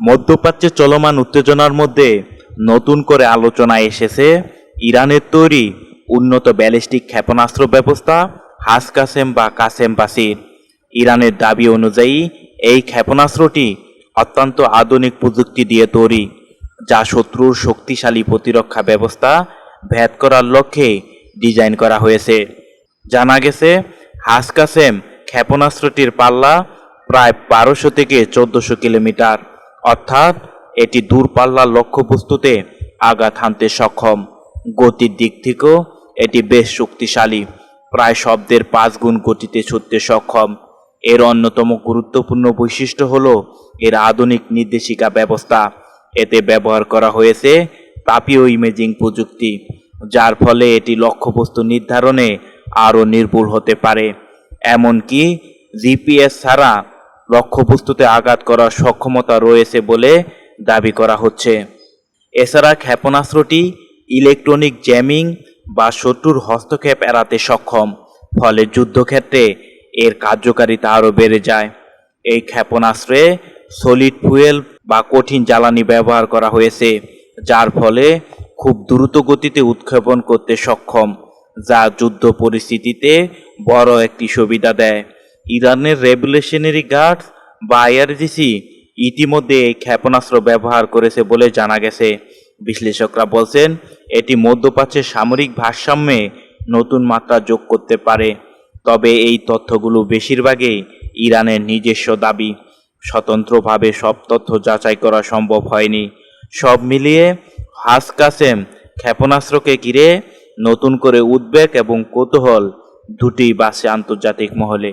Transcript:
মধ্যপ্রাচ্যে চলমান উত্তেজনার মধ্যে নতুন করে আলোচনায় এসেছে ইরানের তৈরি উন্নত ব্যালিস্টিক ক্ষেপণাস্ত্র ব্যবস্থা কাসেম বা কাসেম-৫০। ইরানের দাবি অনুযায়ী এই ক্ষেপণাস্ত্রটি অত্যন্ত আধুনিক প্রযুক্তি দিয়ে তৈরি, যা শত্রুর শক্তিশালী প্রতিরক্ষা ব্যবস্থা ভেদ করার লক্ষ্যে ডিজাইন করা হয়েছে। জানা গেছে, কাসেম ক্ষেপণাস্ত্রটির পাল্লা প্রায় ১২০০ থেকে ১৪০০ কিলোমিটার, অর্থাৎ এটি দূরপাল্লার লক্ষ্যবস্তুতে আঘাত হানতে সক্ষম। গতির দিক থেকেও এটি বেশ শক্তিশালী, প্রায় শব্দের ৫ গুণ গতিতে ছুটতে সক্ষম। এর অন্যতম গুরুত্বপূর্ণ বৈশিষ্ট্য হল এর আধুনিক নির্দেশিকা ব্যবস্থা। এতে ব্যবহার করা হয়েছে তাপীয় ইমেজিং প্রযুক্তি, যার ফলে এটি লক্ষ্যবস্তু নির্ধারণে আরও নির্ভুল হতে পারে। এমনকি জিপিএস ছাড়া লক্ষ্যবস্তুতে আঘাত করার সক্ষমতা রয়েছে বলে দাবি করা হচ্ছে। এছাড়া ক্ষেপণাস্ত্রটি ইলেকট্রনিক জ্যামিং বা শত্রুর হস্তক্ষেপ এড়াতে সক্ষম, ফলে যুদ্ধক্ষেত্রে এর কার্যকারিতা আরও বেড়ে যায়। এই ক্ষেপণাস্ত্রে সলিড ফুয়েল বা কঠিন জ্বালানি ব্যবহার করা হয়েছে, যার ফলে খুব দ্রুত গতিতে উৎক্ষেপণ করতে সক্ষম, যা যুদ্ধ পরিস্থিতিতে বড় একটি সুবিধা দেয়। ইরানের রেভলিউশনারি গার্ডস বা আইআরজিসি ইতিমধ্যে এই ক্ষেপণাস্ত্র ব্যবহার করেছে বলে জানা গেছে। বিশ্লেষকরা বলছেন, এটি মধ্যপ্রাচ্যের সামরিক ভারসাম্যে নতুন মাত্রা যোগ করতে পারে। তবে এই তথ্যগুলো বেশিরভাগই ইরানের নিজস্ব দাবি, স্বতন্ত্রভাবে সব তথ্য যাচাই করা সম্ভব হয়নি। সব মিলিয়ে কাসেম ক্ষেপণাস্ত্রকে ঘিরে নতুন করে উদ্বেগ এবং কৌতূহল দুটিই বাড়ছে আন্তর্জাতিক মহলে।